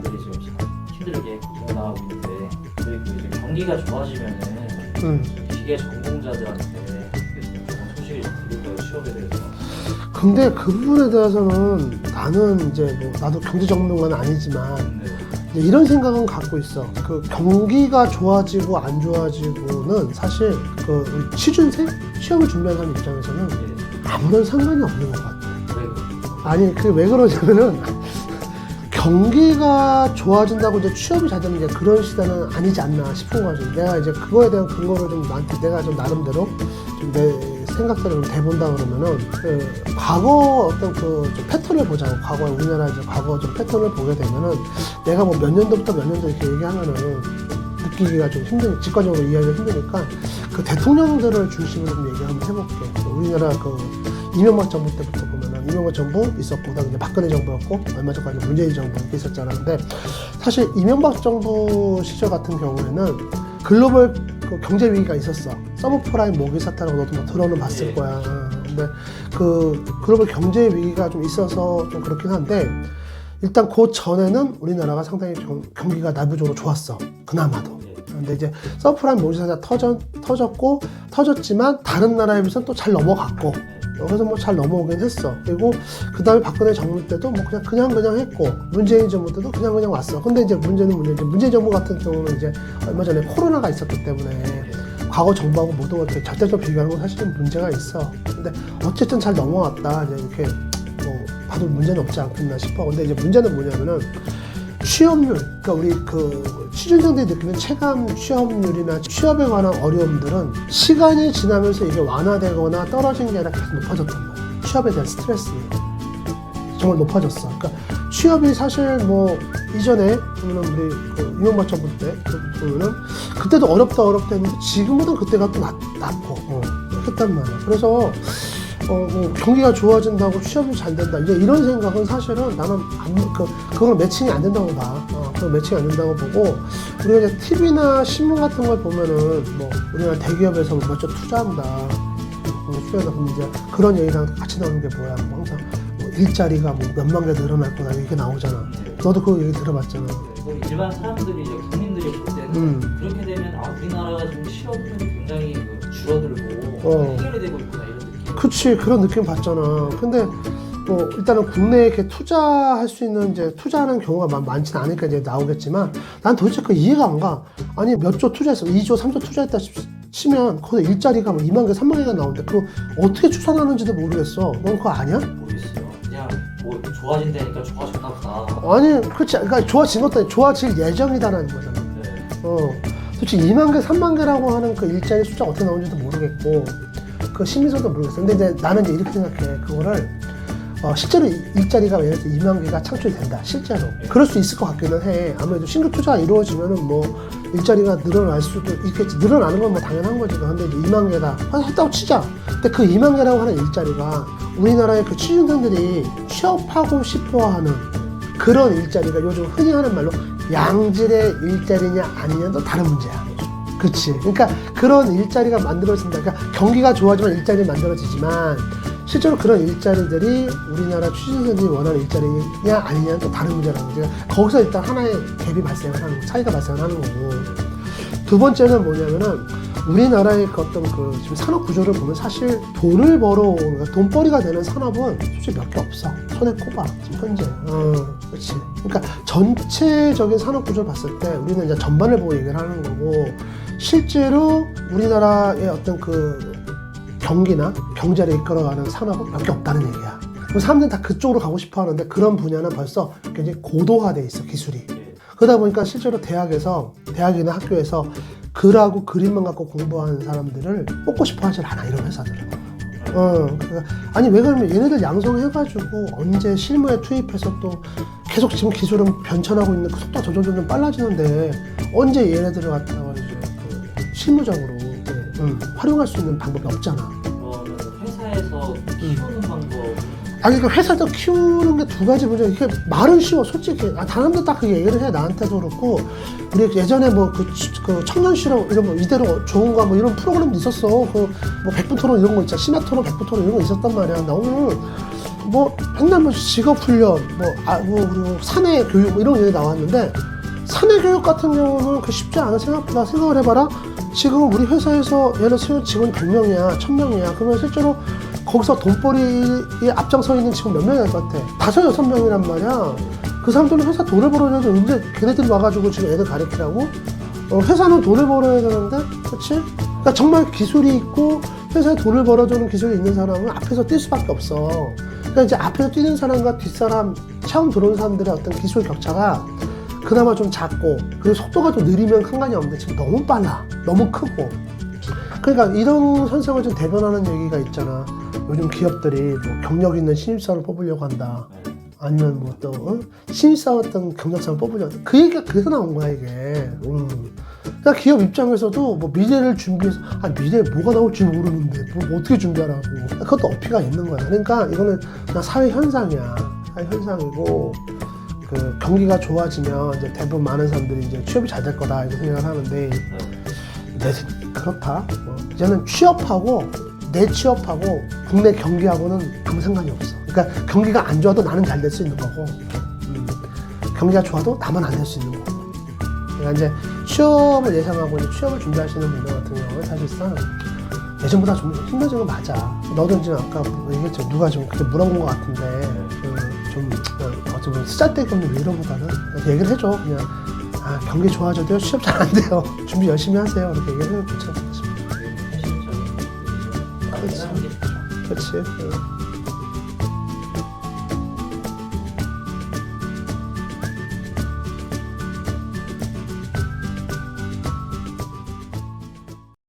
사람들이 지금 참 힘들게 나가고 있는데 그 이제 경기가 좋아지면은 기계 전공자들한테 소식이 좀 들릴까요? 취업에 대해서? 근데 그 부분에 대해서는 나는 이제 뭐 나도 경제 전문가는 아니지만 이제 이런 생각은 갖고 있어. 그 경기가 좋아지고 안 좋아지고는 사실 그 취준생 시험을 준비하는 사람 입장에서는 아무런 상관이 없는 것 같아. 아니 그 왜 그러냐면은 경기가 좋아진다고 이제 취업이 잘 되는 게 그런 시대는 아니지 않나 싶은 거지. 내가 이제 그거에 대한 근거를 좀 나한테 내가 좀 나름대로 좀 내 생각대로 좀 대본다 그러면은 그 과거 어떤 그 좀 패턴을 보자고. 과거 우리나라 이제 과거 좀 패턴을 보게 되면은 내가 뭐 몇 년도부터 몇 년도 이렇게 얘기하면은 느끼기가 좀 직관적으로 이해하기가 힘드니까 그 대통령들을 중심으로 좀 얘기 한번 해볼게. 우리나라 그 이명박 정부 때부터 보면은 이명박 정부 있었고 그다음에 이제 박근혜 정부였고 얼마 전까지 문재인 정부 이렇게 있었잖아. 근데 사실 이명박 정부 시절 같은 경우에는 글로벌 그 경제 위기가 있었어. 서브프라임 모기 사태라고 너도 뭐 들어는 봤을 거야. 근데 그 글로벌 경제 위기가 좀 있어서 좀 그렇긴 한데 일단 그 전에는 우리나라가 상당히 경기가 내부적으로 좋았어. 그나마도. 근데 이제 서브프라임 모기 사태가 터졌지만 다른 나라에 비해서는 또 잘 넘어갔고 그래서 뭐 잘 넘어오긴 했어. 그리고 그 다음에 박근혜 정부 때도 뭐 그냥 했고 문재인 정부 때도 그냥 왔어. 근데 이제 문재인 정부 같은 경우는 이제 얼마 전에 코로나가 있었기 때문에 과거 정부하고 모두 이렇게 절대적으로 비교하는 건 사실은 문제가 있어. 근데 어쨌든 잘 넘어왔다. 이제 이렇게 뭐 봐도 문제는 없지 않겠나 싶어. 근데 이제 문제는 뭐냐면은 취업률, 그러니까 우리 그 취준생들이 느끼는 체감 취업률이나 취업에 관한 어려움들은 시간이 지나면서 이게 완화되거나 떨어진 게 아니라 계속 높아졌단 말이야. 취업에 대한 스트레스 정말 높아졌어. 그러니까 취업이 사실 뭐 이전에 보면은 우리 그 이명박 정부 때 보면은 그때도 어렵다 했는데 지금보다 그때가 또 낫고 했단 말이야. 그래서 뭐 경기가 좋아진다고 취업이 잘 된다 이런 생각은 사실은 나는 그건 매칭이 안 된다고 봐. 그건 매칭이 안 된다고 보고 우리가 이제 TV나 신문 같은 걸 보면은 뭐 우리나라 대기업에서 몇 조 투자한다. 투자하다 보면 이제 그런 얘기랑 같이 나오는 게 뭐야? 뭐 항상 뭐 일자리가 뭐 몇만 개 늘어날 거다 이렇게 나오잖아. 너도 그 얘기 들어봤잖아. 일반 사람들이 이제 국민들이 볼 때는 그렇게 되면 우리나라가 지금 취업률이 굉장히 줄어들고 해결이 되고 있구나 이런 느낌. 그치, 그런 느낌 받잖아. 근데 뭐 일단은 국내에 이렇게 투자할 수 있는 이제 투자하는 경우가 많지는 않으니까 이제 나오겠지만 난 도대체 그 이해가 안 가. 아니 몇 조 투자했어, 2조, 3조 투자했다 치면 거기서 일자리가 뭐 2만 개, 3만 개가 나오는데 그거 어떻게 추산하는지도 모르겠어. 넌 그거 아냐? 모르겠어요. 그냥 뭐 좋아진다니까 좋아졌나 보다. 아니 그렇지, 그러니까 좋아진 것도 아니고 좋아질 예정이다라는 거잖아. 도대체 2만 개, 3만 개라고 하는 그 일자리 숫자가 어떻게 나오는지도 모르겠고 그 심리서도 모르겠어. 근데 이제 나는 이제 이렇게 생각해. 그거를 실제로 일자리가 예를 들어 2만 개가 창출이 된다. 실제로 그럴 수 있을 것 같기는 해. 아무래도 신규 투자가 이루어지면은 뭐 일자리가 늘어날 수도 있겠지. 늘어나는 건 뭐 당연한 거지. 근데 이제 2만 개다 했다고 치자. 근데 그 2만 개라고 하는 일자리가 우리나라의 그 취준생들이 취업하고 싶어하는 그런 일자리가 요즘 흔히 하는 말로 양질의 일자리냐 아니냐도 다른 문제야. 그렇지. 그러니까 그런 일자리가 만들어진다. 그러니까 경기가 좋아지면 일자리 만들어지지만 실제로 그런 일자리들이 우리나라 취준생들이 원하는 일자리냐 아니냐는 또 다른 문제라는 거죠. 거기서 일단 하나의 갭이 발생을 하는 거, 차이가 발생을 하는 거고. 두 번째는 뭐냐면은 우리나라의 그 어떤 그 지금 산업 구조를 보면 사실 돈을 벌어오는 돈벌이가 되는 산업은 솔직히 몇 개 없어. 손에 꼽아 지금 현재. 그렇지. 그러니까 전체적인 산업 구조를 봤을 때 우리는 이제 전반을 보고 얘기를 하는 거고 실제로 우리나라의 어떤 그 경기나 경제를 이끌어가는 산업은 몇 개 없다는 얘기야. 그럼 사람들은 다 그쪽으로 가고 싶어 하는데 그런 분야는 벌써 굉장히 고도화돼 있어, 기술이. 그러다 보니까 실제로 대학이나 학교에서 글하고 그림만 갖고 공부하는 사람들을 뽑고 싶어 하질 않아, 이런 회사들은. 그러니까 아니 왜 그러면 얘네들 양성해가지고 언제 실무에 투입해서 또 계속 지금 기술은 변천하고 있는 그 속도가 점점 빨라지는데 언제 얘네들을 갖다가 이제 그 실무적으로 활용할 수 있는 방법이 없잖아. 회사에서 키우는 방법. 아니 그러니까 회사에서 키우는 게 두 가지 문제. 이게 말은 쉬워, 솔직히. 사람들 딱 그 얘기를 해, 나한테도 그렇고. 우리 예전에 뭐 그 청년실험 이런 거 이대로 좋은 거 뭐 이런 프로그램도 있었어. 그 뭐 백분 토론 이런 거 있잖아. 심야 토론, 백분 토론 이런 거 있었단 말이야. 나 오늘 뭐 맨날 뭐 직업훈련, 그리고 사내 교육 뭐 이런 얘기 나왔는데 사내 교육 같은 경우는 그 쉽지 않은 생각보다 생각을 해봐라. 지금 우리 회사에서 예를 들어 직원이 100명이야, 1000명이야. 그러면 실제로 거기서 돈벌이에 앞장서 있는 직원 몇 명이 될 것 같아? 5, 6명이란 말이야. 그 사람들은 회사 돈을 벌어야 되는데 걔네들이 와가지고 지금 애들 가르치라고? 회사는 돈을 벌어야 되는데, 그치? 그러니까 정말 기술이 있고 회사에 돈을 벌어주는 기술이 있는 사람은 앞에서 뛸 수밖에 없어. 그러니까 이제 앞에서 뛰는 사람과 뒷사람, 처음 들어온 사람들의 어떤 기술 격차가 그나마 좀 작고, 그리고 속도가 좀 느리면 상관이 없는데 지금 너무 빨라. 너무 크고. 그러니까 이런 현상을 좀 대변하는 얘기가 있잖아. 요즘 기업들이 뭐 경력 있는 신입사원을 뽑으려고 한다. 아니면 뭐 또 신입사원 어떤 경력사원 뽑으려고 한다. 그 얘기가 그래서 나온 거야 이게. 그러니까 기업 입장에서도 뭐 미래를 준비해서 미래에 뭐가 나올지 모르는데 뭐 어떻게 준비하라고. 그것도 어피가 있는 거야. 그러니까 이거는 그냥 사회 현상이야. 사회 현상이고 그 경기가 좋아지면 이제 대부분 많은 사람들이 이제 취업이 잘 될 거다 이렇게 생각을 하는데 그렇다. 이제는 취업하고 내 취업하고 국내 경기하고는 아무 상관이 없어. 그러니까 경기가 안 좋아도 나는 잘 될 수 있는 거고 경기가 좋아도 나만 안 될 수 있는 거고. 그러니까 이제 취업을 예상하고 이제 취업을 준비하시는 분들 같은 경우는 사실상 예전보다 좀 힘들어진 건 맞아. 너도 지금 아까 얘기했죠. 누가 좀 그렇게 물어본 것 같은데 좀 쓰잘데기 없는 위로보다는 얘기를 해줘. 그냥 경기 좋아져도요 취업 잘 안 돼요. 준비 열심히 하세요. 이렇게 얘기를 해도 괜찮겠지. 현실적인 그렇지.